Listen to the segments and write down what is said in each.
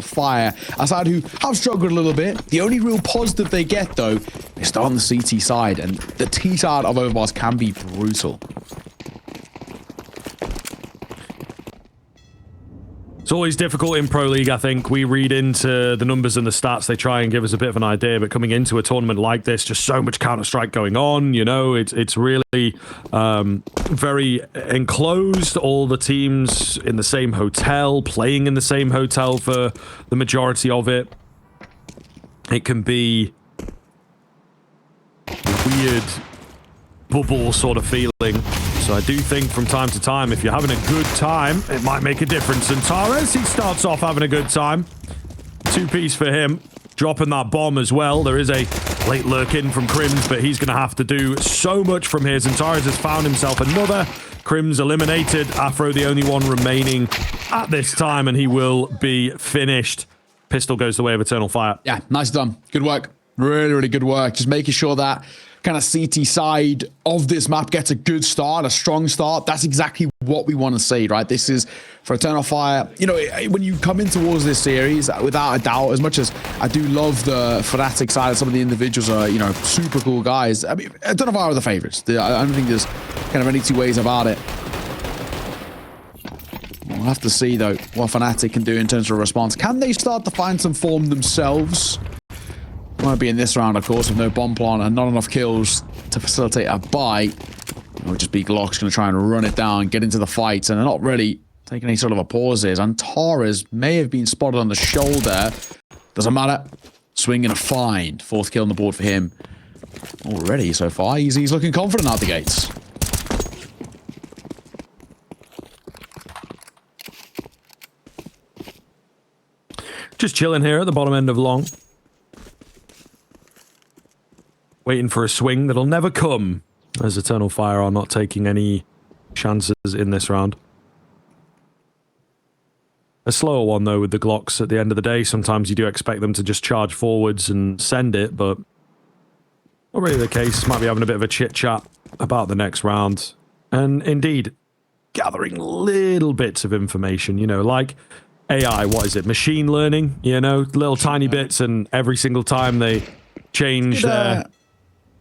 Fire, Assad, who have struggled a little bit. The only real positive they get, though, they start on the CT side, and the T side of Overpass can be brutal. It's always difficult in Pro League, I think. We read into the numbers and the stats, they try and give us a bit of an idea, but coming into a tournament like this, just so much Counter-Strike going on, you know, it's really very enclosed, all the teams in the same hotel, playing in the same hotel for the majority of it. It can be a weird bubble sort of feeling. So I do think from time to time, if you're having a good time, it might make a difference. And XANTARES, he starts off having a good time. 2-piece for him. Dropping that bomb as well. There is a late lurk in from Crims, but he's going to have to do so much from here. XANTARES has found himself another. Crims eliminated. Afro the only one remaining at this time, and he will be finished. Pistol goes the way of Eternal Fire. Yeah, nice done. Good work. Really, really good work. Just making sure that kind of CT side of this map gets a good start, a strong start. That's exactly what we want to see, right? This is for Eternal Fire. You know, when you come in towards this series, without a doubt, as much as I do love the fnatic side, some of the individuals are, you know, super cool guys. I mean, Eternal Fire are the favorites. I don't think there's kind of any two ways about it. We'll have to see, though, what fnatic can do in terms of response. Can they start to find some form themselves? Might be in this round, of course, with no bomb plant and not enough kills to facilitate a buy. It would just be Glock's going to try and run it down, get into the fight, and they're not really taking any sort of a pause here. XANTARES may have been spotted on the shoulder. Doesn't matter. Swinging a fine. 4th kill on the board for him. Already so far, he's looking confident out the gates. Just chilling here at the bottom end of long. Waiting for a swing that'll never come, as Eternal Fire are not taking any chances in this round. A slower one, though, with the Glocks at the end of the day. Sometimes you do expect them to just charge forwards and send it, but not really the case. Might be having a bit of a chit-chat about the next round. And indeed, gathering little bits of information, you know, like AI, what is it? Machine learning, you know, little tiny bits, and every single time they change their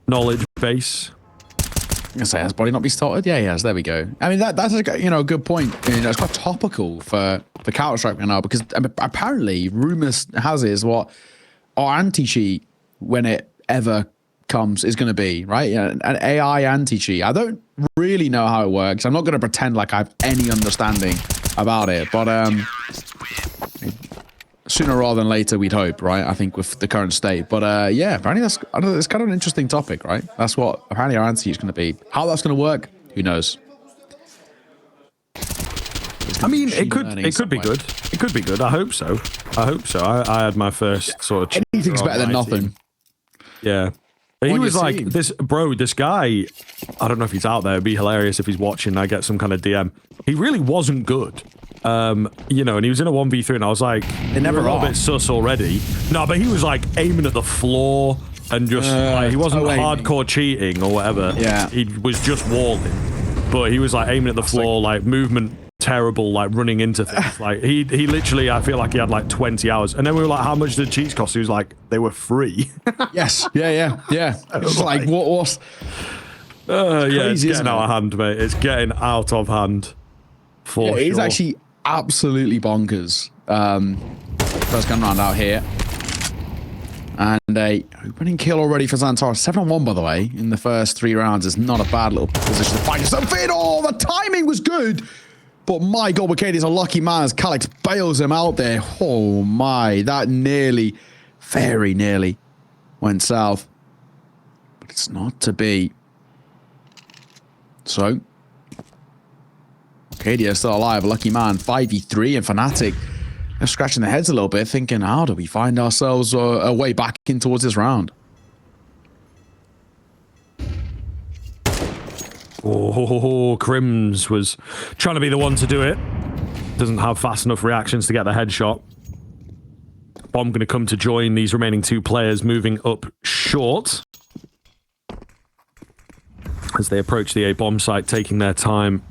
knowledge base. I'm gonna say, has body not be started? Yeah, he has. There we go. I mean, that's a, you know, a good point. You know, it's quite topical for Counter-Strike right now, because apparently rumors has it is what our anti-cheat, when it ever comes, is going to be, right? Yeah, an AI anti-cheat. I don't really know how it works. I'm not going to pretend like I have any understanding about it, but sooner rather than later, we'd hope, right? I think with the current state. But yeah, apparently that's kind of an interesting topic, right? That's what apparently our anti is going to be. How that's going to work, who knows? I mean, it could be good. It could be good. I hope so. I had my first sort of... Anything's better than nothing. Yeah. But he was like, this guy, I don't know if he's out there. It'd be hilarious if he's watching. I get some kind of DM. He really wasn't good. You know, and he was in a 1v3, and I was like, they never a little bit sus already. No, but he was like aiming at the floor and just like, he wasn't hardcore cheating or whatever. Yeah. He was just walling. But he was like aiming at the floor, like movement terrible, like running into things. Like he literally, I feel like he had like 20 hours. And then we were like, how much did cheats cost? He was like, they were free. Yes. Yeah. It's like, what? Yeah, it's getting out of hand, mate. It's getting out of hand. For sure. He's actually absolutely bonkers. First gun round out here. And a opening kill already for XANTARES. 7-on-1, by the way, in the first 3 rounds. Is not a bad little position to find yourself in. Oh, the timing was good. But my God, Wicadi's a lucky man as Calyx bails him out there. Oh my, that very nearly went south. But it's not to be. So, Wicadi is still alive, a lucky man. 5v3, and fnatic are scratching their heads a little bit, thinking, how do we find ourselves a way back in towards this round? Oh, Crims was trying to be the one to do it. Doesn't have fast enough reactions to get the headshot. Bomb going to come to join these remaining 2 players, moving up short. As they approach the A bomb site, taking their time.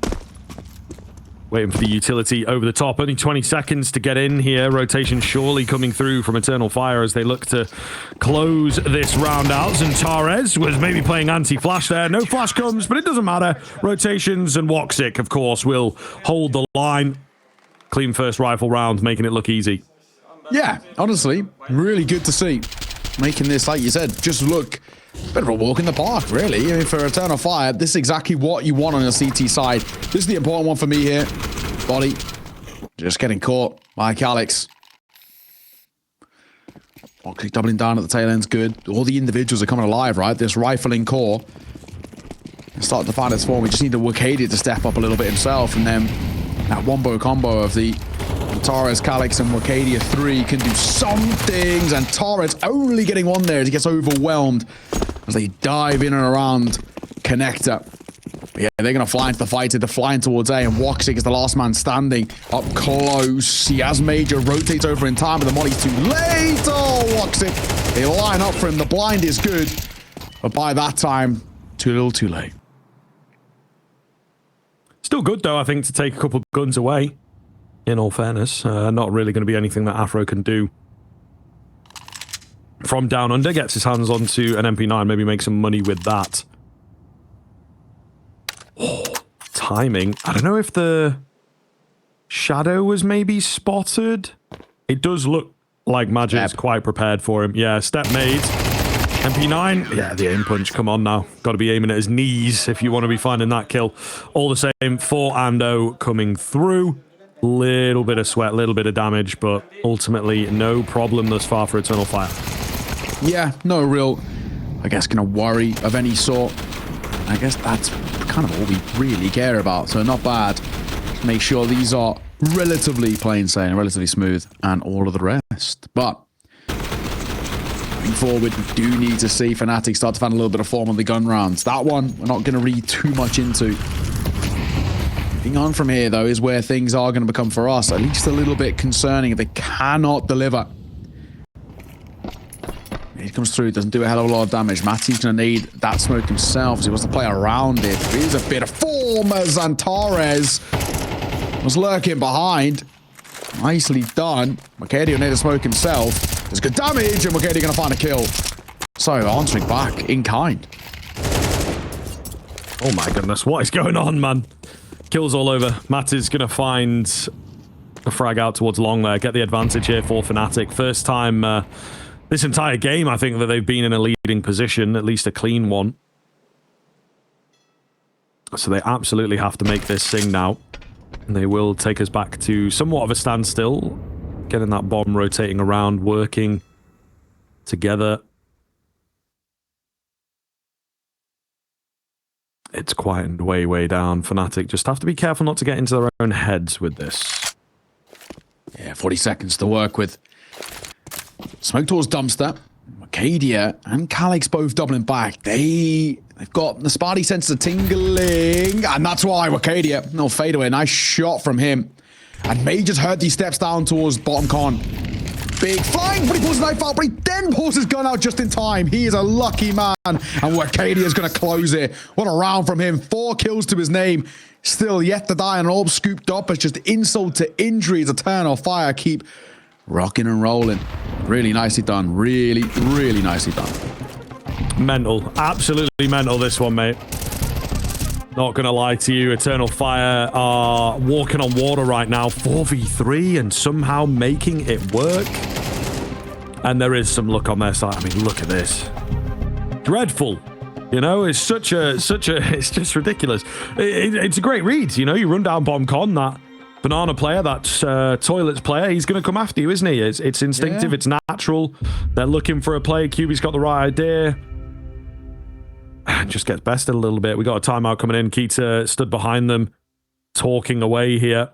Waiting for the utility over the top. Only 20 seconds to get in here. Rotation surely coming through from Eternal Fire as they look to close this round out. XANTARES was maybe playing anti-flash there. No flash comes, but it doesn't matter. Rotations and woxic, of course, will hold the line. Clean first rifle round, making it look easy. Yeah, honestly, really good to see. Making this, like you said, just look a bit of a walk in the park, really. I mean, for Eternal Fire, this is exactly what you want on the CT side. This is the important one for me here. Body. Just getting caught by Calix. woxic doubling down at the tail end's good. All the individuals are coming alive, right? This rifling core. Start to find its form. We just need the woxic to step up a little bit himself, and then that wombo combo of the XANTARES, Calix, and woxic 3 can do some things, and XANTARES only getting one there as he gets overwhelmed as they dive in and around Connector. But yeah, they're going to fly into the fight. They're flying towards A, and woxic is the last man standing up close. He has Major, rotates over in time, but the molly's too late. Oh, woxic. They line up for him. The blind is good, but by that time, too little, too late. Still good, though, I think, to take a couple of guns away. In all fairness, not really going to be anything that Afro can do. From down under, gets his hands onto an MP9, maybe make some money with that. Oh, timing. I don't know if the shadow was maybe spotted. It does look like Magic's quite prepared for him. Yeah, step made. MP9. Yeah, the aim punch. Come on now. Got to be aiming at his knees if you want to be finding that kill. All the same, for Ando coming through. Little bit of sweat, little bit of damage, but ultimately no problem thus far for Eternal Fire. Yeah, no real, I guess, kind of worry of any sort. I guess that's kind of all we really care about, so not bad. Make sure these are relatively plain sailing, relatively smooth, and all of the rest. But going forward, we do need to see fnatic start to find a little bit of form on the gun rounds. That one, we're not going to read too much into. Moving on from here, though, is where things are going to become, for us, at least a little bit concerning. If they cannot deliver. He comes through, doesn't do a hell of a lot of damage. Matty's going to need that smoke himself as he wants to play around it. Here's a bit of form as XANTARES was lurking behind. Nicely done. woxic will need a smoke himself. There's good damage, and woxic going to find a kill. So, answering back in kind. Oh my goodness, what is going on, man? Kills all over. Matt is going to find a frag out towards long there. Get the advantage here for fnatic. First time this entire game, I think, that they've been in a leading position, at least a clean one. So they absolutely have to make this sing now. And they will take us back to somewhat of a standstill. Getting that bomb rotating around, working together. It's quietened way, way down. fnatic just have to be careful not to get into their own heads with this. Yeah, 40 seconds to work with. Smoke towards dumpster. woxic and Calix both doubling back. They've got the Spidey senses tingling, and that's why woxic, no fadeaway, nice shot from him. And Major's heard these steps down towards bottom con. Big flying, but he pulls his knife out, but he then pulls his gun out just in time. He is a lucky man, and woxic is going to close it. What a round from him. 4 kills to his name. Still yet to die, and all scooped up. It's just insult to injury as Eternal Fire keep rocking and rolling. Really nicely done. Really, really nicely done. Mental. Absolutely mental, this one, mate. Not gonna lie to you, Eternal Fire are walking on water right now. 4v3 and somehow making it work. And there is some luck on their side. I mean, look at this. Dreadful. You know, it's it's just ridiculous. It's a great read, you know, you run down BombCon, that banana player, that toilets player, he's going to come after you, isn't he? It's instinctive, it's natural. They're looking for a play. QB's got the right idea. Just gets bested a little bit. We got a timeout coming in. Keita stood behind them, talking away here.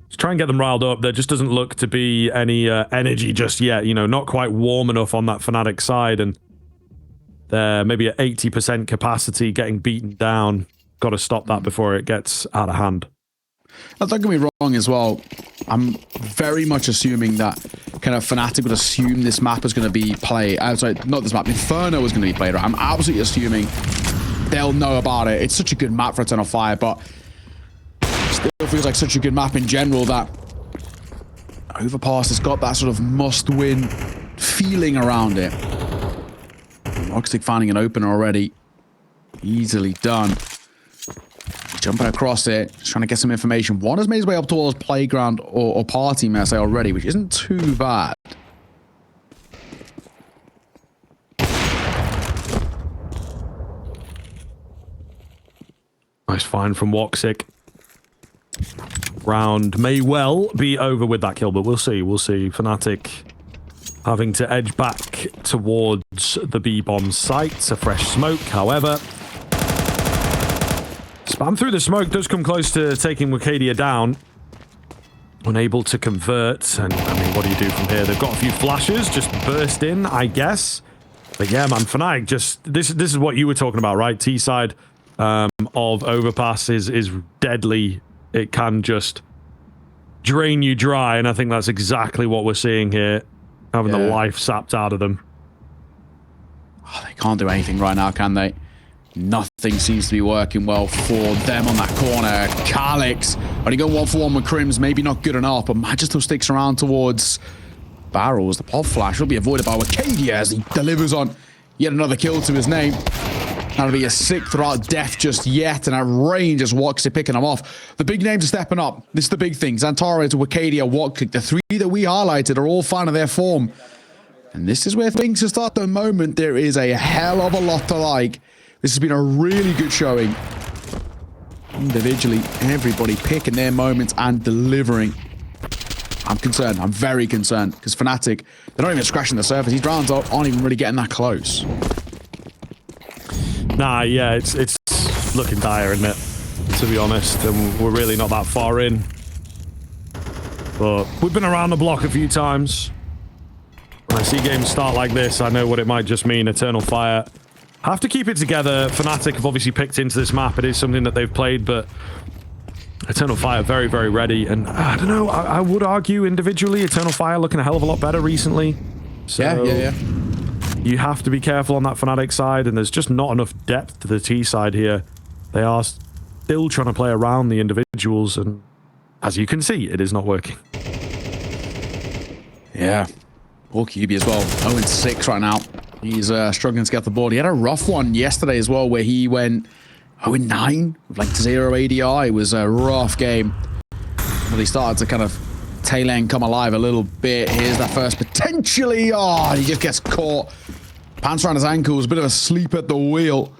Let's try and get them riled up. There just doesn't look to be any energy just yet. You know, not quite warm enough on that fnatic side. And they're maybe at 80% capacity, getting beaten down. Got to stop that before it gets out of hand. Now, don't get me wrong as well. I'm very much assuming that kind of fnatic would assume this map is going to be played. Sorry, not this map. Inferno is going to be played. Right? I'm absolutely assuming they'll know about it. It's such a good map for Eternal Fire, but feels like such a good map in general that Overpass has got that sort of must-win feeling around it. woxic finding an opener already. Easily done. Jumping across it, just trying to get some information. One has made his way up towards playground or party, may I say, already, which isn't too bad. Nice find from woxic. Round may well be over with that kill, but we'll see. We'll see. fnatic having to edge back towards the B-bomb site. A fresh smoke, however. Spam through the smoke does come close to taking woxic down. Unable to convert. And, I mean, what do you do from here? They've got a few flashes. Just burst in, I guess. But yeah, man, fnatic just... This is what you were talking about, right? T-side of Overpass is deadly. It can just drain you dry, and I think that's exactly what we're seeing here. Having the life sapped out of them. Oh, they can't do anything right now, can they? Nothing seems to be working well for them on that corner. Calix only got 1-for-1 with Crims, maybe not good enough, but Magister sticks around towards Barrels. The pop flash will be avoided by woxic as he delivers on yet another kill to his name. That'll be a 6th without death just yet, and at range as woxic picking them off. The big names are stepping up. This is the big thing. XANTARES, woxic, woxic. The 3 that we highlighted are all finding their form. And this is where things start at the moment. There is a hell of a lot to like. This has been a really good showing. Individually, everybody picking their moments and delivering. I'm concerned. I'm very concerned because fnatic, they're not even scratching the surface. These rounds aren't even really getting that close. Nah, yeah, it's looking dire, isn't it? To be honest, and we're really not that far in. But we've been around the block a few times. When I see games start like this, I know what it might just mean. Eternal Fire have to keep it together. fnatic have obviously picked into this map. It is something that they've played, but Eternal Fire very, very ready. And I don't know, I would argue individually, Eternal Fire looking a hell of a lot better recently. So yeah. You have to be careful on that fnatic side, and there's just not enough depth to the T side here. They are still trying to play around the individuals, and as you can see, it is not working. Yeah. Poor QB as well. 0-6 right now. He's struggling to get the board. He had a rough one yesterday as well, where he went 0-9 with like 0 ADI. It was a rough game. Well, he started to kind of tail end come alive a little bit. Here's that first potentially. Oh, he just gets caught. Pants around his ankles. A bit of a sleep at the wheel.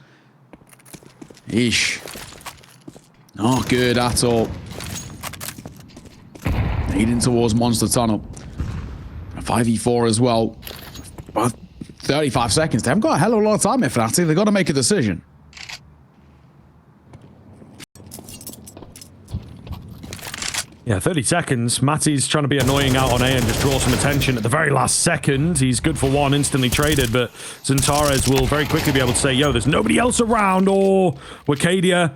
Eesh. Not good at all. Heading towards Monster Tunnel. A 5v4 as well. About 35 seconds. They haven't got a hell of a lot of time here, fnatic. They've got to make a decision. Yeah, 30 seconds. Matty's trying to be annoying out on A and just draw some attention at the very last second. He's good for one, instantly traded, but XANTARES will very quickly be able to say, yo, there's nobody else around, or woxic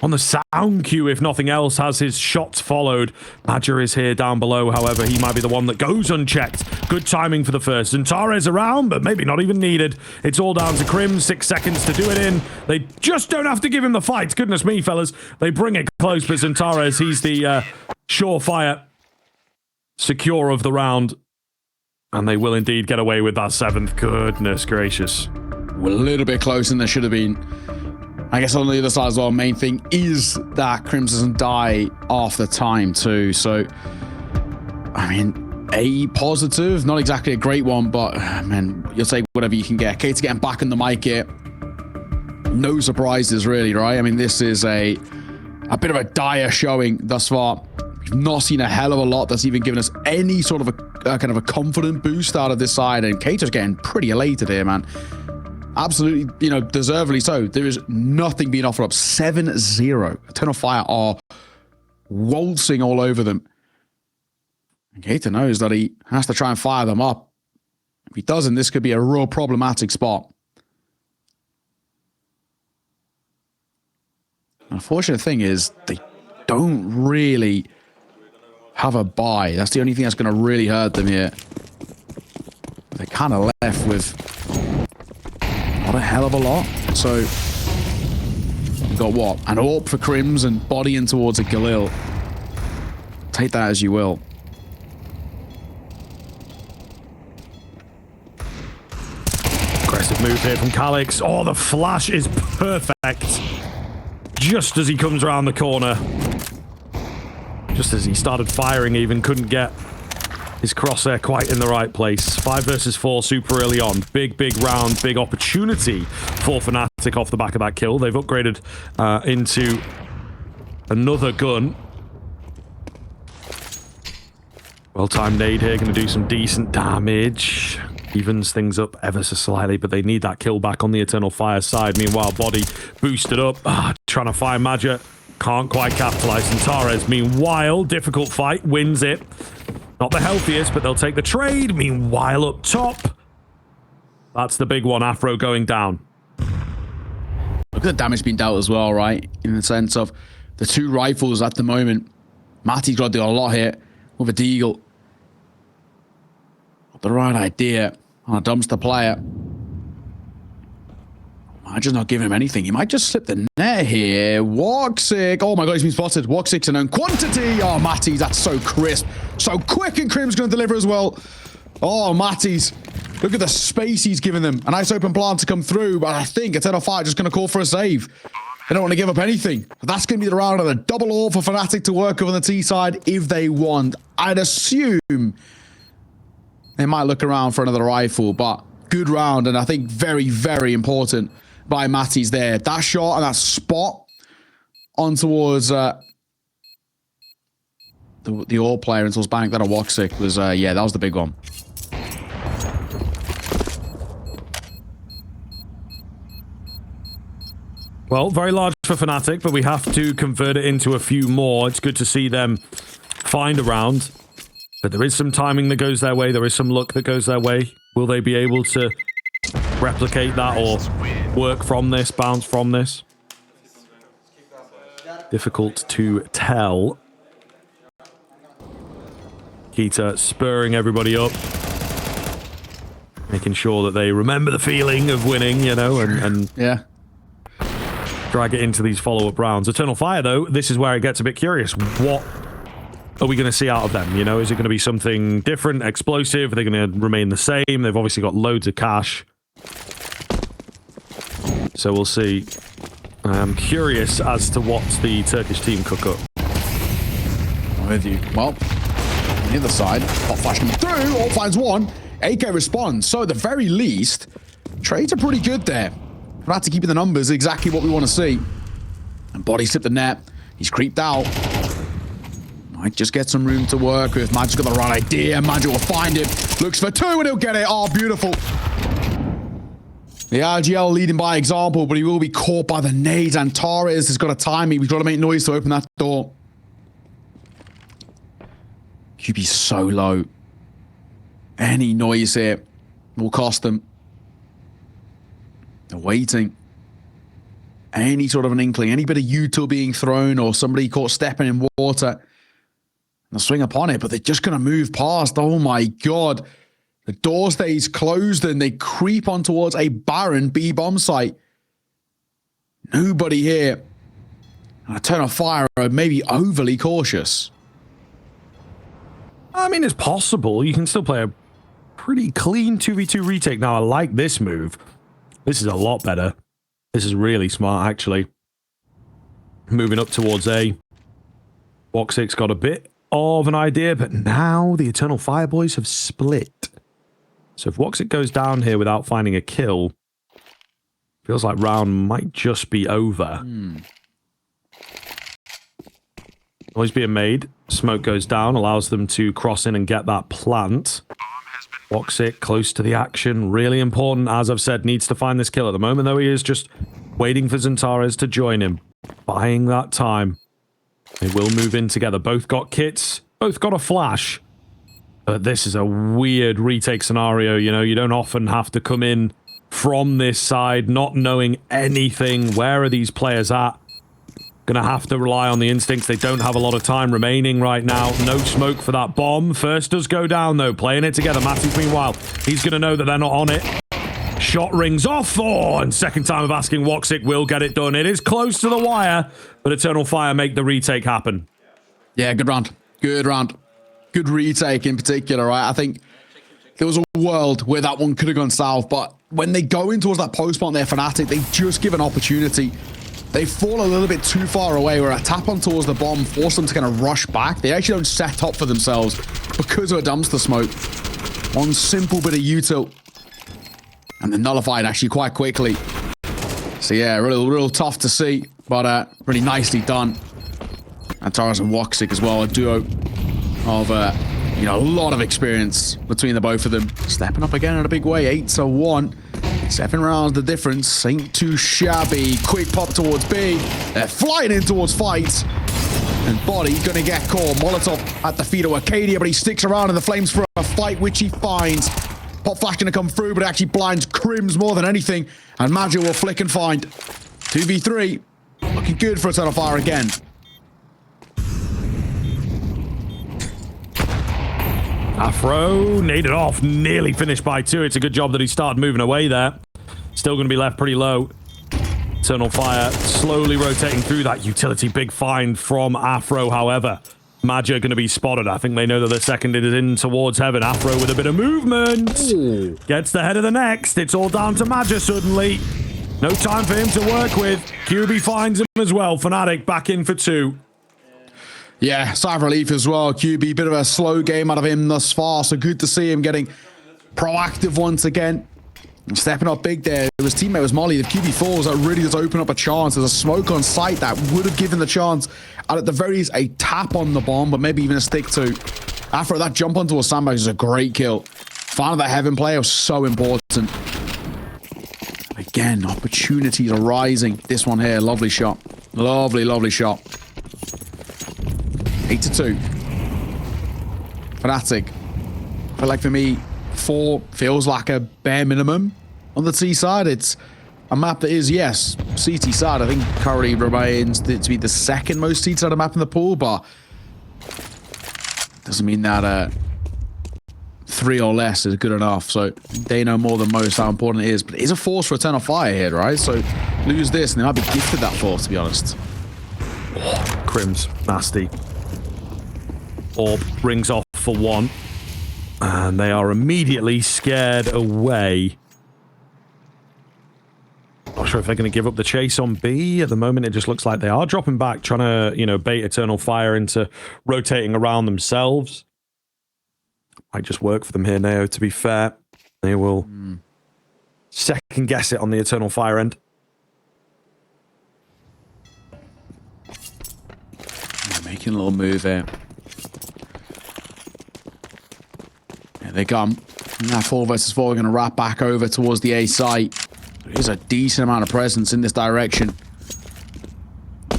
on the sound cue, if nothing else, has his shots followed. Badger is here down below, however, he might be the one that goes unchecked. Good timing for the first. XANTARES around, but maybe not even needed. It's all down to Crim, 6 seconds to do it in. They just don't have to give him the fight. Goodness me, fellas. They bring it close, but XANTARES, he's the surefire secure of the round. And they will indeed get away with that 7th. Goodness gracious. We're a little bit closer than there should have been. I guess on the other side as well, main thing is that Crims doesn't die after time too. So, I mean, a positive, not exactly a great one, but man, you'll take whatever you can get. Kate's getting back in the mic here. No surprises really, right? I mean, this is a bit of a dire showing thus far. We've not seen a hell of a lot that's even given us any sort of a kind of a confident boost out of this side, and Kate's getting pretty elated here, man. Absolutely, you know, deservedly so. There is nothing being offered up. 7-0. Eternal Fire are waltzing all over them. And Kater knows that he has to try and fire them up. If he doesn't, this could be a real problematic spot. The unfortunate thing is they don't really have a buy. That's the only thing that's going to really hurt them here. They're kind of left with not a hell of a lot. So we've got what? An AWP for Crims and bodying towards a Galil. Take that as you will. Aggressive move here from Calix. Oh, the flash is perfect. Just as he comes around the corner. Just as he started firing, even couldn't get his crosshair quite in the right place. 5 versus 4 super early on. Big round, big opportunity for fnatic off the back of that kill. They've upgraded into another gun. Well-timed nade here, going to do some decent damage. Evens things up ever so slightly, but they need that kill back on the Eternal Fire side. Meanwhile, Body boosted up, trying to find Magic. Can't quite capitalize. XANTARES, meanwhile, difficult fight, wins it. Not the healthiest, but they'll take the trade. Meanwhile, up top, that's the big one. Afro going down. Look at the damage being dealt as well, right? In the sense of the 2 rifles at the moment. Matty's got to do a lot here with a deagle. The right idea on a dumpster player. I'm just not giving him anything. He might just slip the net here. woxic. Oh my god, he's been spotted. woxic's a known quantity. Oh, Matty's, that's so crisp. So quick, and Crim's going to deliver as well. Oh, Matty's. Look at the space he's given them. A nice open plant to come through, but I think Eternal Fire just going to call for a save. They don't want to give up anything. That's going to be the round of the double ore for fnatic to work on the T side if they want. I'd assume they might look around for another rifle, but good round, and I think very important by Matty's there. That shot and that spot on towards the ore player until bank that a woxic was, yeah, that was the big one. Well, very large for fnatic, but we have to convert it into a few more. It's good to see them find a round. But there is some timing that goes their way. There is some luck that goes their way. Will they be able to replicate that or work from this, bounce from this? Difficult to tell. Keita spurring everybody up. Making sure that they remember the feeling of winning, you know, and yeah, drag it into these follow-up rounds. Eternal Fire, though, this is where it gets a bit curious. What are we going to see out of them? You know, is it going to be something different, explosive? Are they going to remain the same? They've obviously got loads of cash. So we'll see. I'm curious as to what the Turkish team cook up. I'm with you. Well, on the other side, hot flash coming through. All finds one. AK responds. So at the very least, trades are pretty good there. We're have to keep the numbers exactly what we want to see. And Body slipped the net. He's creeped out. Might just get some room to work with. Magic's got the right idea. Magic will find it. Looks for 2 and he'll get it. Oh, beautiful. The RGL leading by example, but he will be caught by the nades. XANTARES has got to time me. We've got to make noise to open that door. QB's so low. Any noise here will cost them. They're waiting. Any sort of an inkling, any bit of util being thrown or somebody caught stepping in water. They'll swing upon it, but they're just going to move past. Oh my god. The door stays closed and they creep on towards a barren B-bomb site. Nobody here. And Eternal Fire are maybe overly cautious. I mean, it's possible. You can still play a pretty clean 2v2 retake. Now, I like this move. This is a lot better. This is really smart, actually. Moving up towards A. woxic's got a bit of an idea, but now the Eternal Fire boys have split. So if woxic goes down here without finding a kill, feels like round might just be over. Noise being made. Smoke goes down, allows them to cross in and get that plant. woxic close to the action. Really important, as I've said, needs to find this kill. At the moment, though, he is just waiting for XANTARES to join him. Buying that time. They will move in together. Both got kits. Both got a flash. But this is a weird retake scenario. You know, you don't often have to come in from this side, not knowing anything. Where are these players at? Gonna have to rely on the instincts. They don't have a lot of time remaining right now. No smoke for that bomb. First does go down, though. Playing it together. Matthews, meanwhile, he's gonna know that they're not on it. Shot rings off. Oh, and second time of asking, woxic will get it done. It is close to the wire, but Eternal Fire make the retake happen. Yeah, good round. Good round. Good retake in particular, right? I think there was a world where that one could have gone south, but when they go in towards that post plant there, fnatic, they just give an opportunity. They fall a little bit too far away, where a tap on towards the bomb forced them to kind of rush back. They actually don't set up for themselves because of a dumpster smoke. One simple bit of util. And then nullified actually quite quickly. So yeah, real tough to see, but really nicely done. XANTARES and woxic as well, a duo of you know, a lot of experience between the both of them. Stepping up again in a big way, 8-1. 7 rounds the difference, ain't too shabby. Quick pop towards B. They're flying in towards fight. And Body gonna get caught. Molotov at the feet of Arcadia, but he sticks around in the flames for a fight, which he finds. Pop flash gonna come through, but it actually blinds Crims more than anything. And Magic will flick and find. 2v3. Looking good for Eternal Fire again. Afro naded off, nearly finished by 2. It's a good job that he started moving away there. Still going to be left pretty low. Eternal Fire slowly rotating through that utility. Big find from Afro, however. Magia going to be spotted. I think they know that the second is in towards heaven. Afro with a bit of movement. Ooh. Gets the head of the next. It's all down to Magia suddenly. No time for him to work with. QB finds him as well. fnatic back in for 2. Yeah, sigh of relief as well. QB, bit of a slow game out of him thus far, so good to see him getting proactive once again. And stepping up big there. His teammate was Molly. The QB falls, that really does open up a chance. There's a smoke on site that would have given the chance, and at the very least, a tap on the bomb, but maybe even a stick too. After that jump onto a sandbag is a great kill. Final that heaven play was so important. Again, opportunities are rising. This one here, lovely shot. Lovely shot. 8-2. fnatic. I feel like for me, 4 feels like a bare minimum on the T side. It's a map that is, yes, CT side. I think currently remains to be the second most T side map in the pool, but doesn't mean that 3 or less is good enough. So they know more than most how important it is. But it is a force for Eternal Fire here, right? So lose this and they might be gifted that force, to be honest. Oh, Crims, nasty. Orb rings off for 1. And they are immediately scared away. Not sure if they're going to give up the chase on B. At the moment, it just looks like they are dropping back, trying to, you know, bait Eternal Fire into rotating around themselves. Might just work for them here, Neo, to be fair. They will second guess it on the Eternal Fire end. Making a little move here. Here they come. Now 4 versus 4 are going to wrap back over towards the A site. There's a decent amount of presence in this direction.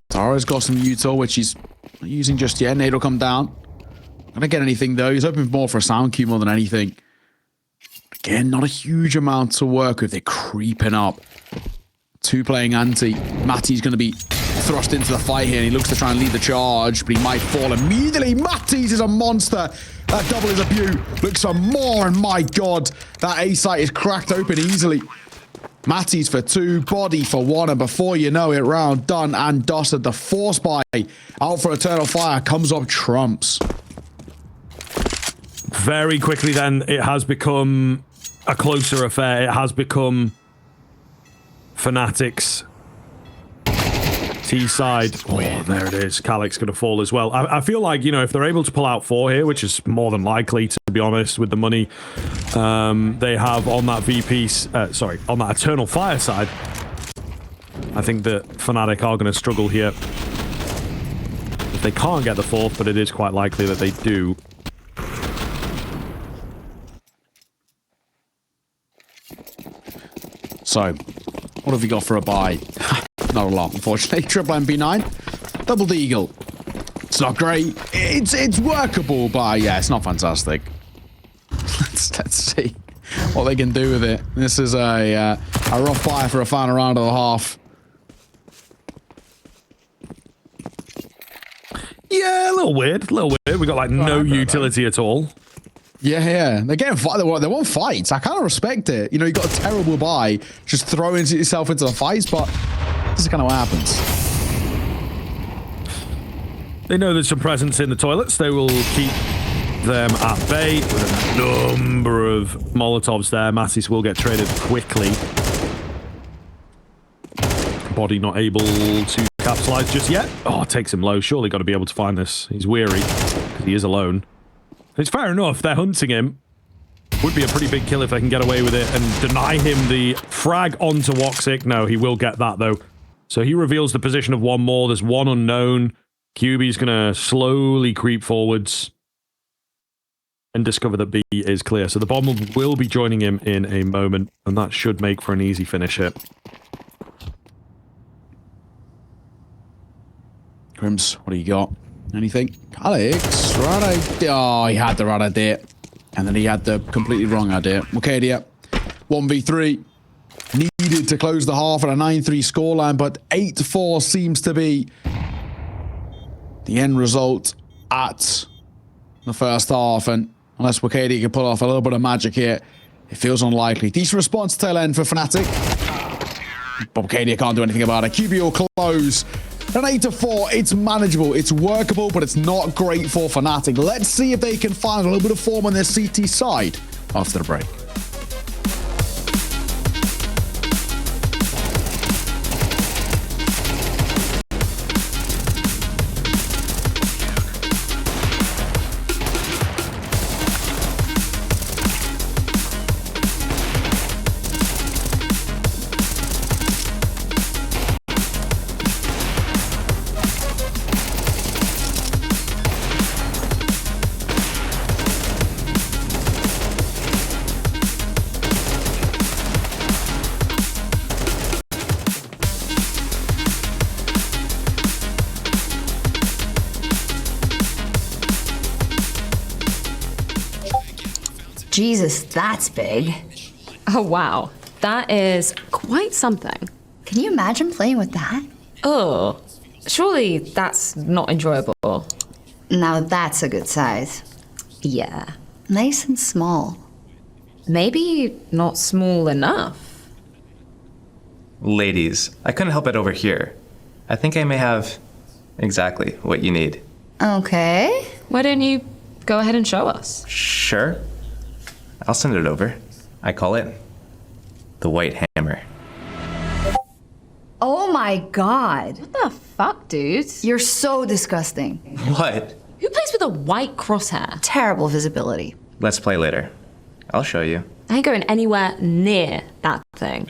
Tara's got some util, which he's not using just yet. Nade will come down. Not gonna get anything though. He's hoping more for a sound cue more than anything. Again, not a huge amount to work with. They're creeping up. 2 playing anti. Matty's gonna be thrust into the fight here, and he looks to try and lead the charge, but he might fall immediately. Matty's is a monster. That double is a beaut. Looks for more, and my god, that A site is cracked open easily. Matty's for 2, Body for 1, and before you know it, round done and dusted. The force buy out for Eternal Fire comes up trumps. Very quickly then, it has become a closer affair. It has become fnatic's T side. Oh, there it is. Calic's going to fall as well. I feel like, you know, if they're able to pull out 4 here, which is more than likely, to be honest, with the money they have on that on that Eternal Fire side, I think that fnatic are going to struggle here. If they can't get the 4th, but it is quite likely that they do. So, what have we got for a buy? Not a lot, unfortunately. Triple MP9, double Deagle. It's not great. It's workable, but yeah, it's not fantastic. Let's see what they can do with it. This is a rough buy for a final round and a half. Yeah, a little weird. We got like no utility at all. Yeah. They're getting they want fights. I kind of respect it. You know, you got a terrible buy, just throw yourself into the fights, but this is kind of what happens. They know there's some presence in the toilets. They will keep them at bay with a number of Molotovs there. Mattis will get traded quickly. Body not able to capitalize just yet. Oh, it takes him low. Surely got to be able to find this. He's weary because he is alone. It's fair enough. They're hunting him. Would be a pretty big kill if they can get away with it and deny him the frag onto woxic. No, he will get that though. So he reveals the position of one more. There's one unknown. QB's going to slowly creep forwards and discover that B is clear. So the bomb will be joining him in a moment, and that should make for an easy finish here. Crims, what do you got? Anything? Alex, right idea. Oh, he had the right idea. And then he had the completely wrong idea. Wokadia, 1v3. Needed to close the half at a 9-3 scoreline, but 8-4 seems to be the end result at the first half. And unless Wokadia can pull off a little bit of magic here, it feels unlikely. Decent response tail end for fnatic. But Wokadia can't do anything about it. QB will close. An 8-4, it's manageable, it's workable, but it's not great for fnatic. Let's see if they can find a little bit of form on their CT side after the break. Jesus, that's big. Oh, wow. That is quite something. Can you imagine playing with that? Oh, surely that's not enjoyable. Now that's a good size. Yeah. Nice and small. Maybe not small enough. Ladies, I couldn't help it over here. I think I may have exactly what you need. Okay. Why don't you go ahead and show us? Sure. I'll send it over. I call it the White Hammer. Oh my god. What the fuck, dude? You're so disgusting. What? Who plays with a white crosshair? Terrible visibility. Let's play later. I'll show you. I ain't going anywhere near that thing.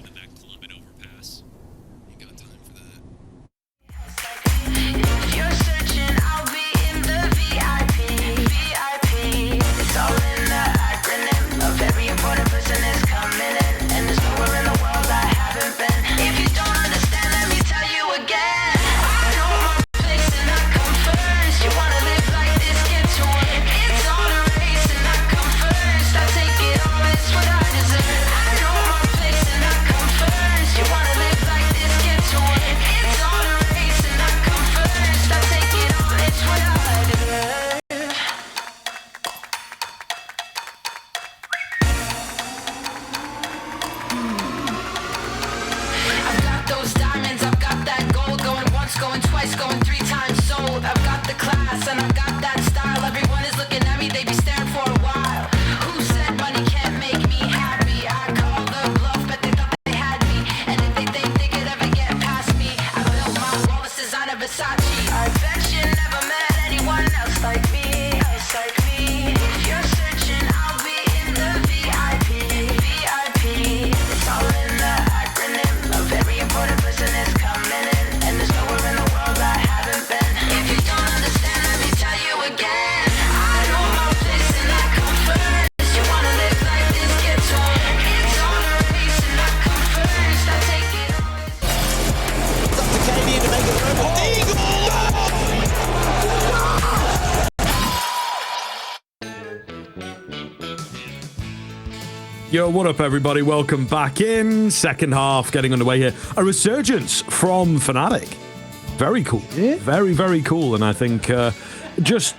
Yo, what up, everybody? Welcome back in. Second half getting underway here. A resurgence from fnatic. Very cool. Yeah. Very, very cool. And I think just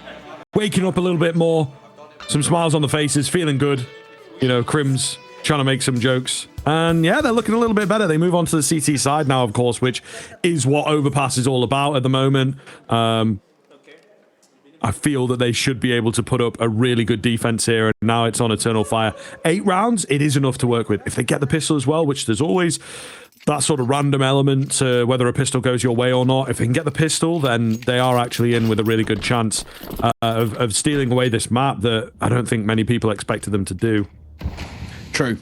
waking up a little bit more. Some smiles on the faces, feeling good. You know, Crims trying to make some jokes. And yeah, they're looking a little bit better. They move on to the CT side now, of course, which is what Overpass is all about at the moment. I feel that they should be able to put up a really good defense here, and now it's on Eternal Fire. 8 rounds, it is enough to work with. If they get the pistol as well, which there's always that sort of random element to whether a pistol goes your way or not. If they can get the pistol, then they are actually in with a really good chance of stealing away this map that I don't think many people expected them to do. True.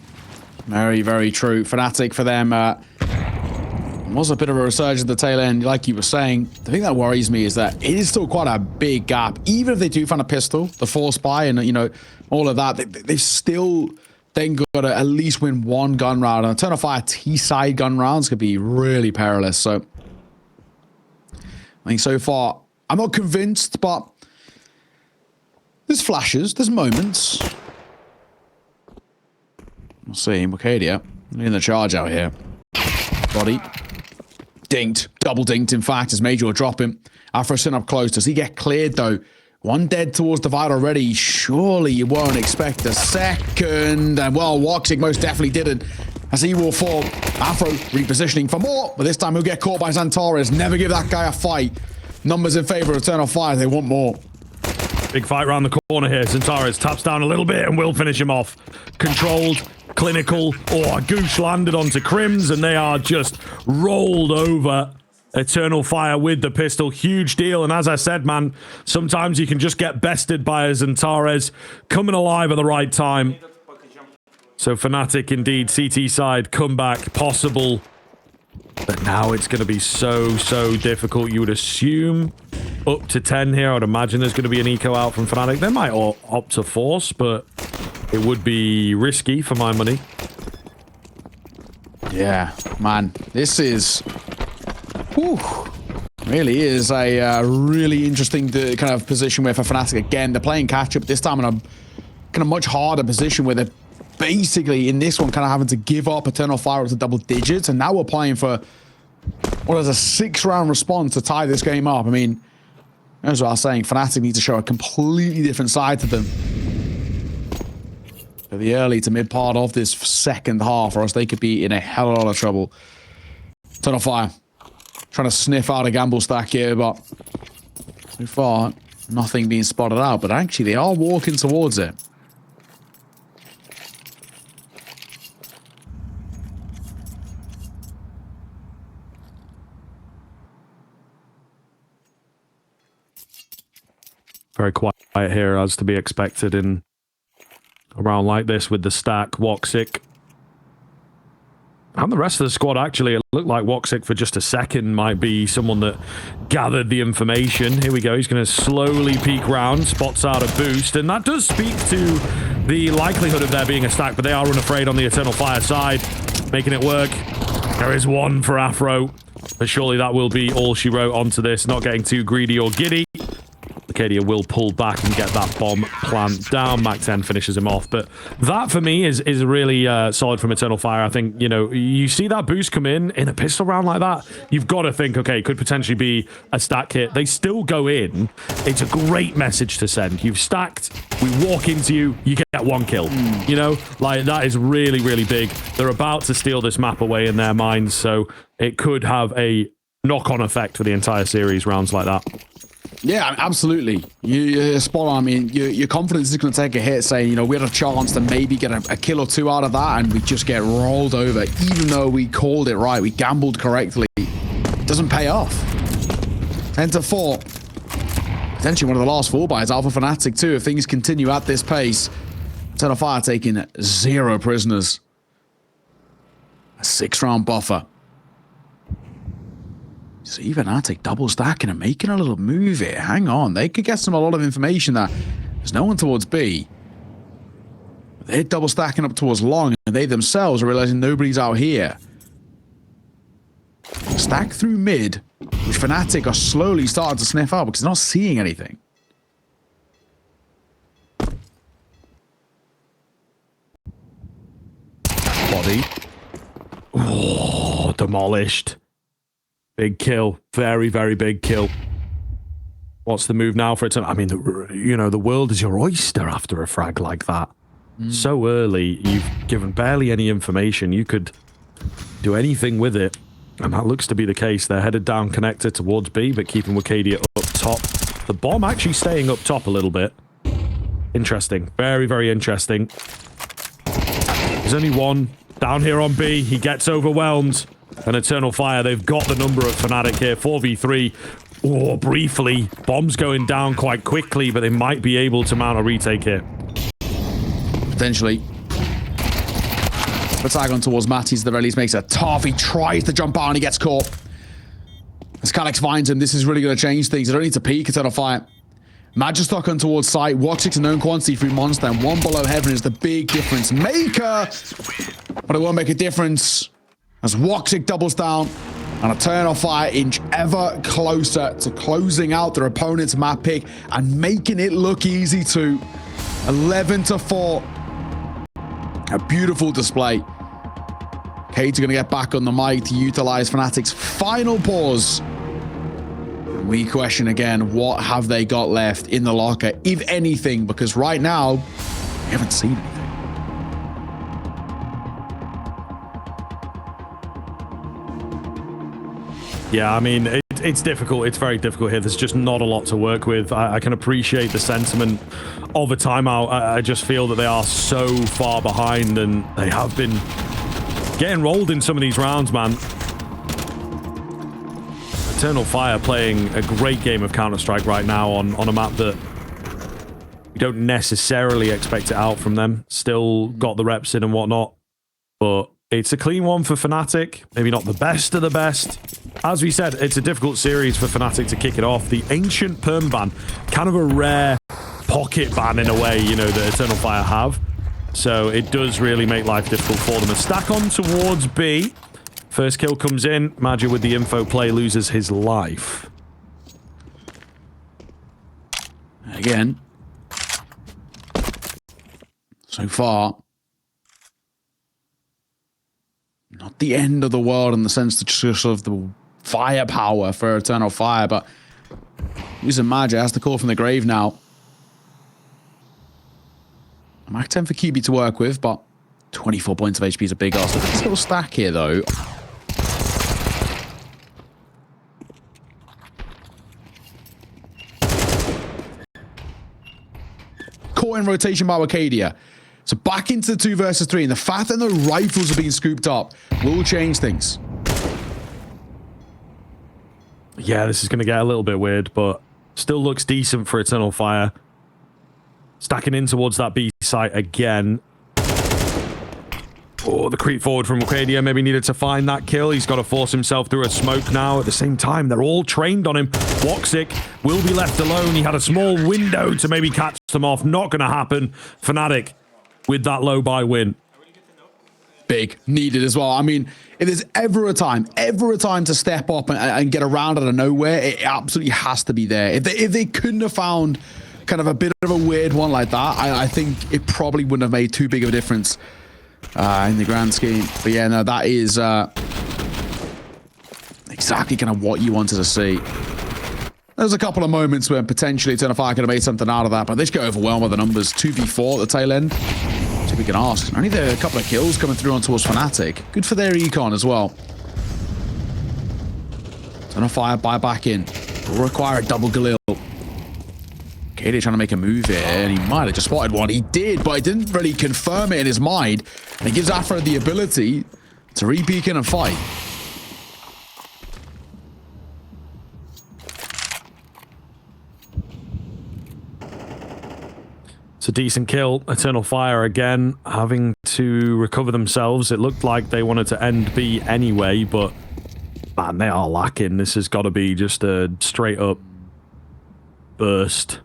Very, very true. fnatic for them was a bit of a resurgence at the tail end, like you were saying. The thing that worries me is that it is still quite a big gap. Even if they do find a pistol, the force buy, and you know, all of that, they've still then got to at least win 1 gun round. And Eternal Fire T-side gun rounds could be really perilous. So I think so far, I'm not convinced, but there's flashes, there's moments. We'll see. Mukadia in the charge out here. Body. Dinked. Double dinked, in fact, as Major will drop him. Afro sitting up close. Does he get cleared, though? 1 dead towards Divide already. Surely you won't expect a second. And, well, woxic most definitely didn't. As he will fall. Afro repositioning for more. But this time he'll get caught by XANTARES. Never give that guy a fight. Numbers in favor of Eternal Fire. They want more. Big fight around the corner here. XANTARES taps down a little bit and will finish him off. Controlled. Clinical. Oh, a goosh landed onto Crims, and they are just rolled over. Eternal Fire with the pistol. Huge deal. And as I said, man, sometimes you can just get bested by a XANTARES coming alive at the right time. So fnatic indeed. CT side comeback possible. But now it's going to be so difficult. You would assume up to 10 here. I would imagine there's going to be an eco out from fnatic. They might opt to force, but it would be risky for my money. Yeah, man. This is... whew, really is a really interesting kind of position where for fnatic, again, they're playing catch-up. This time in a kind of much harder position where they're basically, in this one, kind of having to give up Eternal Fire up to double digits. And now we're playing for what is a 6-round response to tie this game up. I mean, as I was saying, fnatic need to show a completely different side to them for the early to mid part of this second half, or else they could be in a hell of a lot of trouble. Eternal Fire trying to sniff out a gamble stack here, but so far, nothing being spotted out. But actually, they are walking towards it. Very quiet here, as to be expected in a round like this with the stack. woxic and the rest of the squad, actually. It looked like woxic for just a second might be someone that gathered the information. Here we go. He's going to slowly peek round, spots out a boost, and that does speak to the likelihood of there being a stack, but they are unafraid on the Eternal Fire side, making it work. There is one for Afro, but surely that will be all she wrote onto this, not getting too greedy or giddy. Arcadia will pull back and get that bomb plant down. Mac 10 finishes him off. But that, for me, is really solid from Eternal Fire. I think, you know, you see that boost come in a pistol round like that, you've got to think, okay, it could potentially be a stack hit. They still go in. It's a great message to send. You've stacked, we walk into you, you get 1 kill. You know, like, that is really, really big. They're about to steal this map away in their minds, so it could have a knock-on effect for the entire series, rounds like that. Yeah, absolutely. You're spot on. I mean, your confidence is going to take a hit saying, you know, we had a chance to maybe get a kill or 2 out of that, and we just get rolled over. Even though we called it right, we gambled correctly, it doesn't pay off. 10-4. Potentially one of the last 4 buys out for fnatic too, if things continue at this pace. Eternal Fire taking 0 prisoners. A 6-round buffer. So even fnatic double stacking and making a little move here. Hang on, they could get some a lot of information that there's no one towards B. They're double stacking up towards long, and they themselves are realizing nobody's out here. Stack through mid, which fnatic are slowly starting to sniff out because they're not seeing anything. Body. Oh, demolished. Big kill. Very, very big kill. What's the move now for it? I mean, you know, the world is your oyster after a frag like that. So early, you've given barely any information. You could do anything with it. And that looks to be the case. They're headed down connector towards B, but keeping Arcadia up top. The bomb actually staying up top a little bit. Interesting. Very, very interesting. There's only one down here on B. He gets overwhelmed. And Eternal Fire, they've got the number of fnatic here. 4v3. Oh, briefly. Bomb's going down quite quickly, but they might be able to mount a retake here. Potentially. The tag on towards Matties, the release makes it tough. He tries to jump out and he gets caught. As Calyx finds him, this is really going to change things. They don't need to peek. Eternal Fire. Magistock on towards site. Woxic's a known quantity through Monster, and one below Heaven is the big difference maker. But it won't make a difference as Woxic doubles down and Eternal Fire inch ever closer to closing out their opponent's map pick and making it look easy too. 11-4. A beautiful display. Cade's going to get back on the mic to utilize Fnatic's final pause. We question again, what have they got left in the locker, if anything? Because right now, we haven't seen anything. Yeah, I mean, it's difficult. It's very difficult here. There's just not a lot to work with. I can appreciate the sentiment of a timeout. I just feel that they are so far behind, and they have been getting rolled in some of these rounds, man. Eternal Fire playing a great game of Counter-Strike right now on a map that you don't necessarily expect it out from them. Still got the reps in and whatnot, but it's a clean one for Fnatic. Maybe not the best of the best. As we said, it's a difficult series for Fnatic to kick it off. The Ancient Perm ban, kind of a rare pocket ban in a way, you know, that Eternal Fire have. So it does really make life difficult for them. A stack on towards B. First kill comes in. Magia with the info play loses his life. Again. So far, not the end of the world in the sense that just of the firepower for Eternal Fire, but using Magia has to call from the grave now. Mac 10 for QB to work with, but 24 points of HP is a big ask. Look at this little stack here, though. Caught in rotation by Arcadia. So back into the 2 versus 3, and the fact that the rifles are being scooped up will change things. Yeah, this is going to get a little bit weird, but still looks decent for Eternal Fire. Stacking in towards that B site again. Oh, the creep forward from Arcadia maybe needed to find that kill. He's got to force himself through a smoke now. At the same time, they're all trained on him. Woxic will be left alone. He had a small window to maybe catch them off. Not going to happen. Fnatic with that low buy win. Big, needed as well. I mean, if there's ever a time to step up and get around out of nowhere, it absolutely has to be there. If they couldn't have found kind of a bit of a weird one like that, I think it probably wouldn't have made too big of a difference in the grand scheme. But yeah, no, that is exactly kind of what you wanted to see. There's a couple of moments where potentially Eternal Fire could have made something out of that, but they just get overwhelmed by the numbers. 2v4 at the tail end. So we can ask. Only there are a couple of kills coming through on towards Fnatic. Good for their econ as well. Eternal Fire buy back in. Will require a double Galil. Katie trying to make a move here, and he might have just spotted one. He did, but he didn't really confirm it in his mind. And it gives Afro the ability to re-peek in and fight. It's a decent kill. Eternal Fire again having to recover themselves. It looked like they wanted to end B anyway, but man, they are lacking. This has got to be just a straight up burst.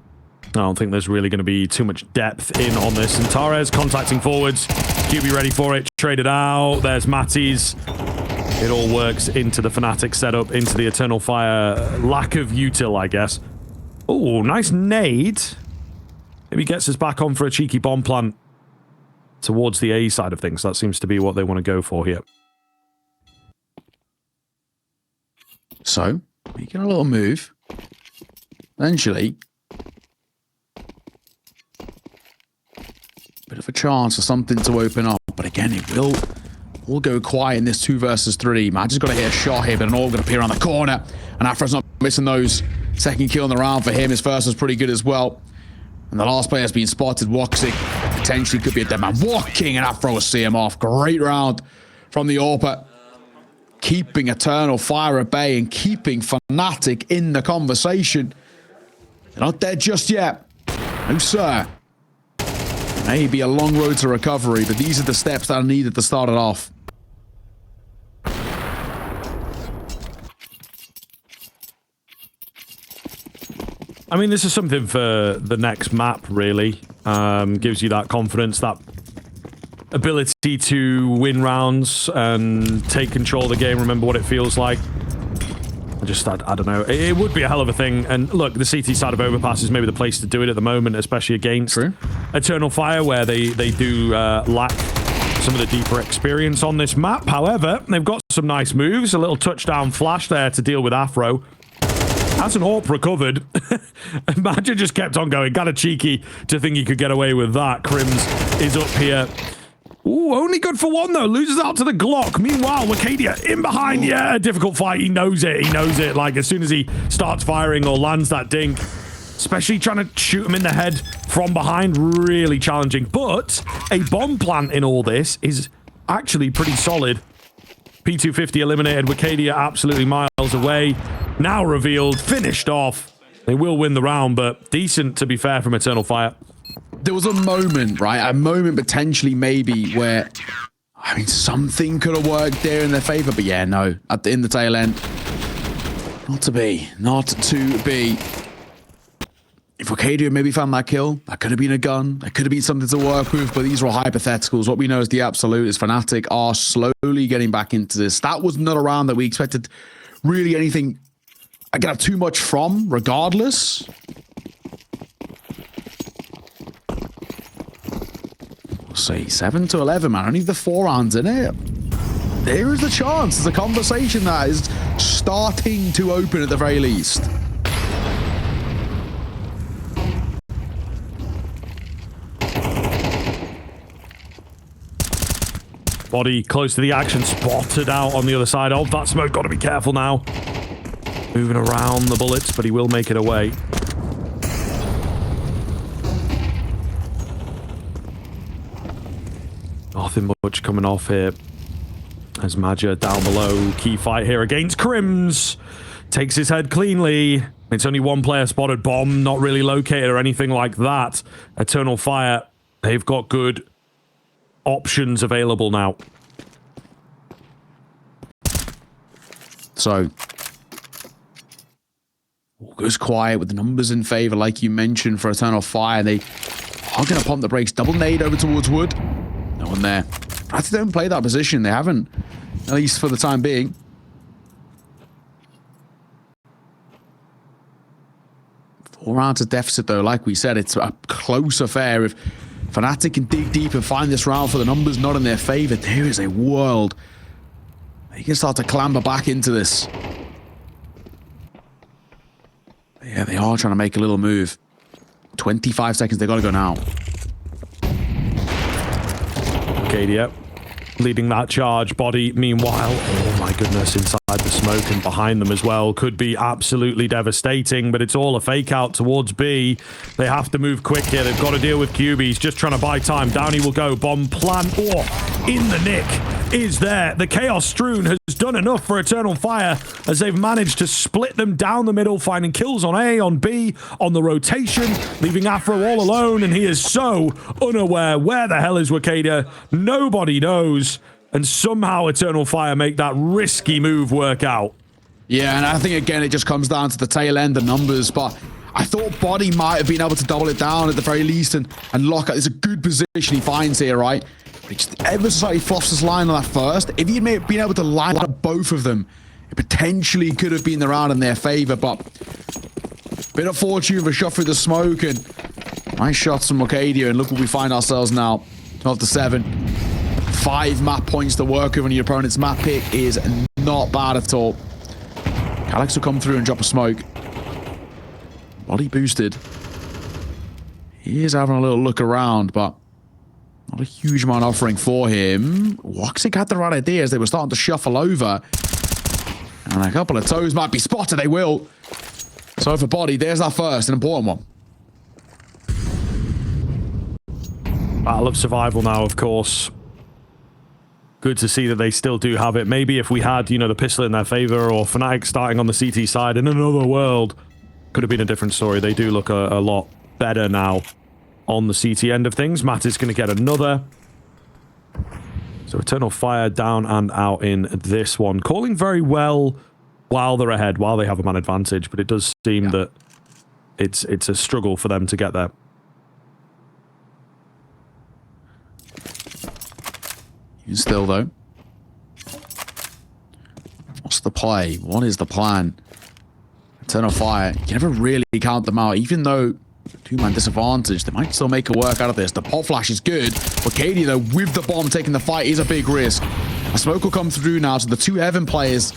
I don't think there's really going to be too much depth in on this. XANTARES contacting forwards. QB ready for it. Traded out. There's Matties. It all works into the Fnatic setup, into the Eternal Fire lack of util, I guess. Oh, nice nade. Maybe gets us back on for a cheeky bomb plant towards the A side of things. That seems to be what they want to go for here. So, making a little move. Eventually, bit of a chance for something to open up. But again, it will go quiet in this 2 versus 3. Magic's got to hit a shot here, but an all going to appear around the corner. And Afro's not missing those. Second kill in the round for him. His first was pretty good as well. And the last player has been spotted. Woxic potentially could be a dead man. Walking and afro will see him off. Great round from the AWP. Keeping Eternal Fire at bay and keeping fnatic in the conversation. They're not dead just yet. No, sir. Maybe a long road to recovery, but these are the steps that are needed to start it off. I mean, this is something for the next map, really. Gives you that confidence, that ability to win rounds and take control of the game, remember what it feels like. I don't know. It would be a hell of a thing. And look, the CT side of Overpass is maybe the place to do it at the moment, especially against Eternal Fire, where they do lack some of the deeper experience on this map. However, they've got some nice moves. A little touchdown flash there to deal with Afro. As an AWP recovered, Imagine just kept on going. Kind of cheeky to think he could get away with that. Crims is up here. Ooh, only good for one, though. Loses out to the Glock. Meanwhile, Woxic in behind. Yeah, a difficult fight. He knows it. He knows it. Like, as soon as he starts firing or lands that dink, especially trying to shoot him in the head from behind, really challenging. But a bomb plant in all this is actually pretty solid. P250 eliminated. Woxic absolutely miles away. Now revealed. Finished off. They will win the round, but decent, to be fair, from Eternal Fire. There was a moment, right? A moment potentially maybe where, I mean, something could have worked there in their favor, but yeah, no. In the tail end. Not to be. Not to be. If Woxic maybe found that kill, that could have been a gun. That could have been something to work with, but these are all hypotheticals. What we know is the absolute is fnatic are slowly getting back into this. That was not a round that we expected really anything, I got too much from, regardless. We'll see. 7 to 11, man. Only the 4 rounds in it. There is a chance. There's a conversation that is starting to open at the very least. Body close to the action, spotted out on the other side of that smoke. Got to be careful now. Moving around the bullets, but he will make it away. Nothing much coming off here. As Maja down below. Key fight here against Crims. Takes his head cleanly. It's only one player spotted. Bomb not really located or anything like that. Eternal Fire, they've got good options available now. So, all goes quiet with the numbers in favor, like you mentioned, for Eternal Fire. They are going to pump the brakes. Double nade over towards Wood. No one there. Perhaps they don't play that position. They haven't, at least for the time being. Four rounds of deficit, though. Like we said, it's a close affair. If fnatic can dig deep and find this round for the numbers not in their favor, there is a world they can start to clamber back into this. Yeah, they are trying to make a little move. 25 seconds, they got to go now. Arcadia leading that charge. Body, meanwhile, oh my goodness, inside the smoke and behind them as well. Could be absolutely devastating, but it's all a fake out towards B. They have to move quick here. They've got to deal with QB. He's just trying to buy time. Down he will go. Bomb plant. Oh, in the nick is there. The Chaos Strewn has done enough for Eternal Fire as they've managed to split them down the middle, finding kills on A, on B, on the rotation, leaving Afro all alone, and he is so unaware. Where the hell is Woxic? Nobody knows. And somehow Eternal Fire make that risky move work out. Yeah, and I think, again, it just comes down to the tail end, the numbers, but I thought Body might have been able to double it down at the very least and lock it. It's a good position he finds here, right? But he just ever so slightly fluffs his line on that first. If he'd been able to line up both of them, it potentially could have been the round in their favor, but bit of fortune for a shot through the smoke, and nice shots from Woxic, and look where we find ourselves now. 12 to 7. 5 map points to work with on your opponent's map pick is not bad at all. Calyx will come through and drop a smoke. Body boosted. He is having a little look around, but not a huge amount offering for him. Woxic had the right idea as they were starting to shuffle over. And a couple of toes might be spotted. They will. So for Body, there's our first, an important one. Battle of survival now, of course. Good to see that they still do have it. Maybe if we had, you know, the pistol in their favor or fnatic starting on the CT side in another world, could have been a different story. They do look a lot better now on the CT end of things. Matt is going to get another. So Eternal Fire down and out in this one. Calling very well while they're ahead, while they have a man advantage, but it does seem that it's a struggle for them to get there. Still, though. What's the play? What is the plan? Eternal Fire. You never really count them out. Even though two-man disadvantage, they might still make a work out of this. The pop flash is good. But Katie, though, with the bomb taking the fight is a big risk. A smoke will come through now, so the two Heaven players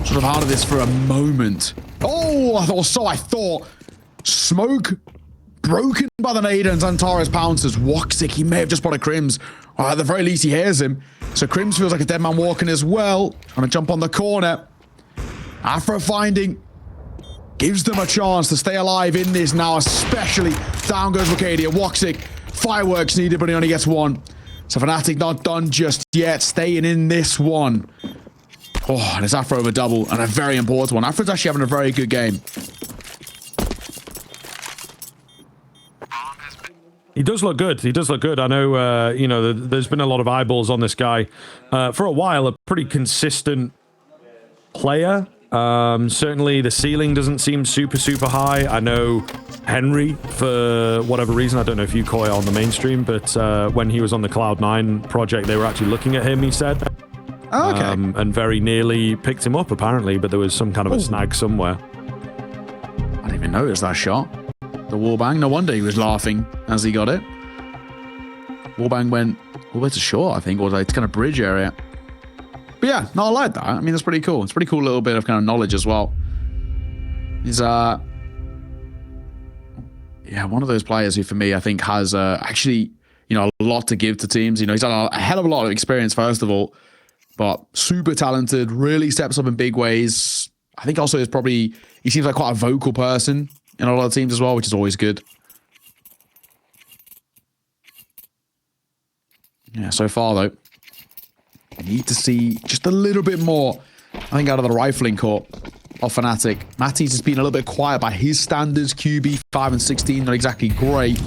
sort of out of this for a moment. Oh, I thought. Smoke broken by the nade and XANTARES pounces. Woxic, he may have just spotted Crims. Or at the very least, he hears him. So Crims feels like a dead man walking as well. Trying to jump on the corner. Afro finding. Gives them a chance to stay alive in this now, especially. Down goes Woxic. Woxic. Fireworks needed, but he only gets one. So fnatic not done just yet. Staying in this one. Oh, and it's Afro over double. And a very important one. Afro's actually having a very good game. He does look good. He does look good. I know, you know, there's been a lot of eyeballs on this guy for a while. A pretty consistent player. Certainly, the ceiling doesn't seem super high. I know Henry, for whatever reason, I don't know if you call it on the mainstream, but when he was on the Cloud9 project, they were actually looking at him, he said. Oh, okay. And very nearly picked him up, apparently, but there was some kind of a snag somewhere. I didn't even notice that shot. The wallbang, no wonder he was laughing as he got it. Wallbang went all the way to short, I think, or like kind of bridge area. But yeah, no, I like that. I mean, that's pretty cool. It's a pretty cool little bit of kind of knowledge as well. He's yeah, one of those players who, for me, I think has actually, you know, a lot to give to teams. You know, he's had a hell of a lot of experience, first of all, but super talented, really steps up in big ways. I think also he seems like quite a vocal person in a lot of teams as well, which is always good. Yeah, so far, though, I need to see just a little bit more, I think, out of the rifling corps of fnatic. Matties has been a little bit quiet by his standards. QB 5 and 16, not exactly great.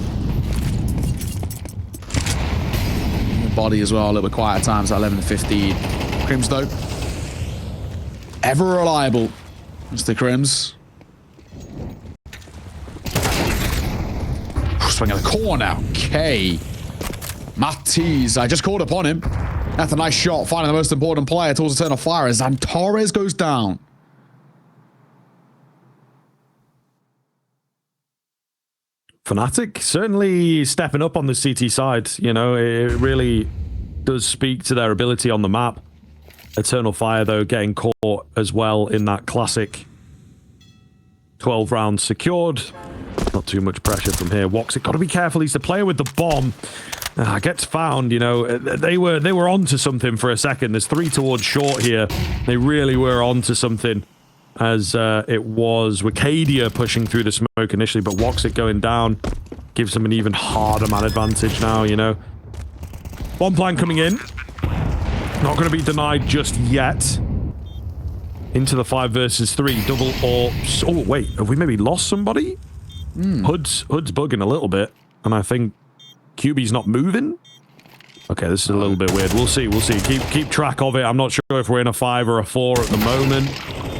Body as well, a little bit quiet at times, at 11 and 15. Crims, though, ever reliable. Mr. Crims. Swing at the corner. Okay. Matties, I just called upon him. That's a nice shot. Finding the most important player towards Eternal Fire as XANTARES goes down. fnatic certainly stepping up on the CT side. You know, it really does speak to their ability on the map. Eternal Fire, though, getting caught as well in that classic 12 rounds secured. Not too much pressure from here. Woxic, got to be careful. He's the player with the bomb. Gets found, you know. They were onto something for a second. There's 3 towards short here. They really were onto something, as it was Woxic pushing through the smoke initially, but Woxic going down gives them an even harder man advantage now, you know. Bomb plan coming in. Not going to be denied just yet. Into the 5 versus 3. Double AWPs. Oh, wait. Have we maybe lost somebody? Hood's bugging a little bit, and I think QB's not moving. Okay, this is a little bit weird. We'll see. Keep track of it. I'm not sure if we're in a 5 or a 4 at the moment.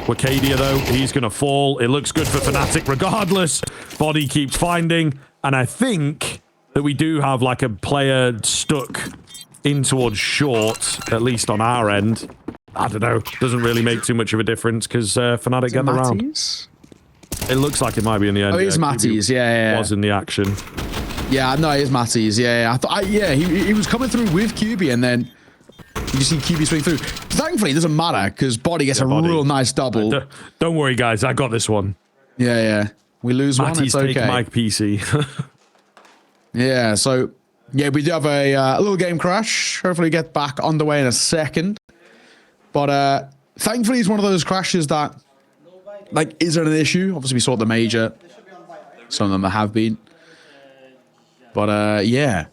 Woxic, though, he's going to fall. It looks good for fnatic regardless. Body keeps finding, and I think that we do have like a player stuck in towards short, at least on our end. I don't know. Doesn't really make too much of a difference because fnatic get the round. It looks like it might be in the end. Oh, it's Matties, yeah. Was in the action. Yeah, no, it is Matties, yeah. I thought, he was coming through with QB, and then you see QB swing through. Thankfully, it doesn't matter, because Body gets a real nice double. Don't worry, guys, I got this one. Yeah. We lose one, it's okay. Take my PC. Yeah, so, yeah, we do have a little game crash. Hopefully get back on the way in a second. But thankfully, it's one of those crashes that like, is it an issue? Obviously, we saw the major. Some of them have been. But, yeah.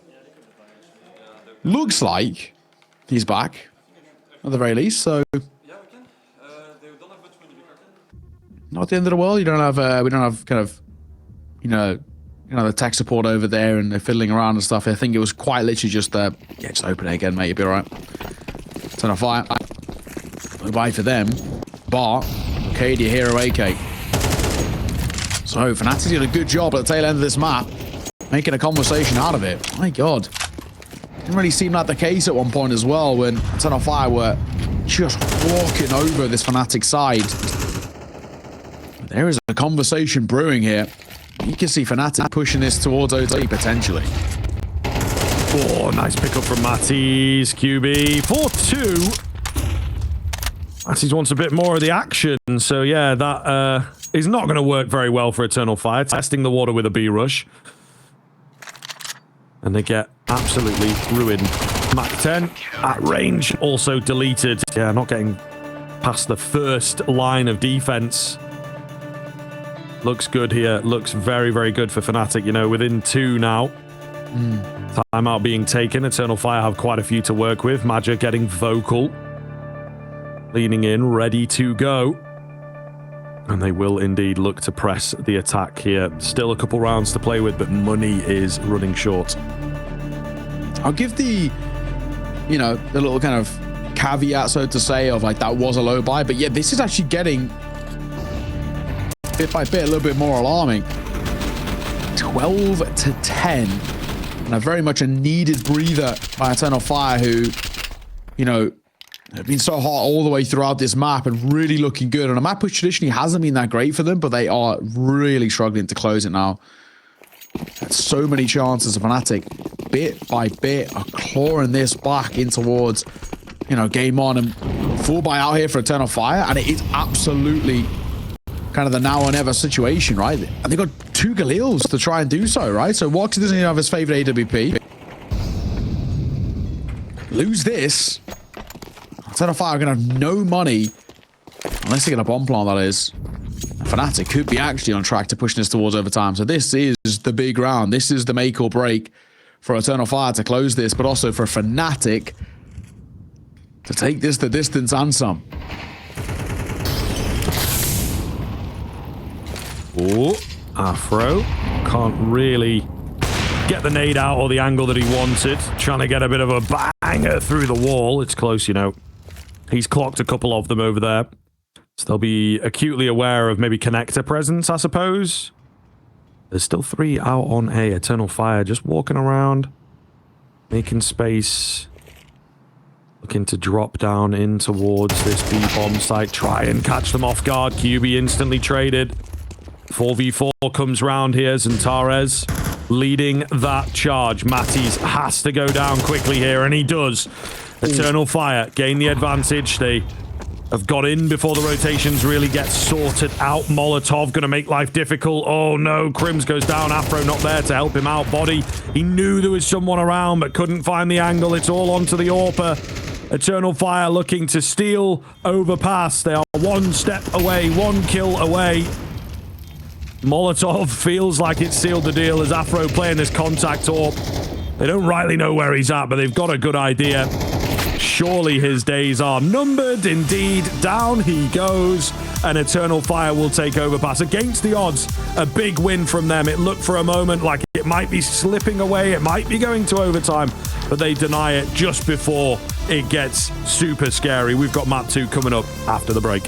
Looks like he's back, at the very least, so... Not the end of the world. You don't have, we don't have kind of, the tech support over there and they're fiddling around and stuff. I think it was quite literally just, yeah, just open it again, mate. You'll be all right. Turn on fire. Bye for them. But, Katie, hero AK. So, fnatic's did a good job at the tail end of this map, making a conversation out of it. My God. Didn't really seem like the case at one point as well when Turn on Fire were just walking over this Fnatic side. There is a conversation brewing here. You can see Fnatic pushing this towards OT potentially. Oh, nice pickup from Matty's QB. 4-2. Matty's wants a bit more of the action. So yeah, that is not going to work very well for Eternal Fire. Testing the water with a B rush. And they get absolutely ruined. Mach 10 at range, also deleted. Yeah, not getting past the first line of defense. Looks good here. Looks very, very good for Fnatic. You know, within 2 now. Timeout being taken. Eternal Fire have quite a few to work with. Madja getting vocal. Leaning in, ready to go. And they will indeed look to press the attack here. Still a couple rounds to play with, but money is running short. I'll give the, the little kind of caveat, so to say, of like that was a low buy. But yeah, this is actually getting bit by bit a little bit more alarming. 12-10. And a very much a needed breather by Eternal Fire, who, have been so hot all the way throughout this map and really looking good. And a map which traditionally hasn't been that great for them, but they are really struggling to close it now. Had so many chances of Fnatic, bit by bit, are clawing this back in towards, game on, and full buy out here for Eternal Fire. And it is absolutely kind of the now or never situation, right? And they've got 2 Galils to try and do so, right? So woxic doesn't even have his favorite AWP. Lose this. Eternal Fire are going to have no money, unless they get a bomb plant, that is. Fnatic could be actually on track to push this towards overtime. So this is the big round. This is the make or break for Eternal Fire to close this, but also for Fnatic to take this the distance and some. Oh, Afro can't really get the nade out or the angle that he wanted. Trying to get a bit of a banger through the wall. It's close, He's clocked a couple of them over there. So they'll be acutely aware of maybe connector presence, I suppose. There's still 3 out on A. Eternal Fire just walking around, making space. Looking to drop down in towards this B-bomb site. Try and catch them off guard. QB instantly traded. 4v4 comes round here. XANTARES leading that charge. Matty's has to go down quickly here, and he does. Eternal Fire gain the advantage. They have got in before the rotations really get sorted out. Molotov going to make life difficult. Oh no, Crims goes down. Afro not there to help him out. Body, he knew there was someone around but couldn't find the angle. It's all onto the AWP. Eternal Fire looking to steal Overpass. They are 1 step away, 1 kill away. Molotov feels like it's sealed the deal as Afro playing this contact AWP. They don't rightly know where he's at, but they've got a good idea. Surely his days are numbered. Indeed, down he goes, and Eternal Fire will take Overpass. Against the odds, a big win from them. It looked for a moment like it might be slipping away, it might be going to overtime, but they deny it just before it gets super scary. We've got map 2 coming up after the break.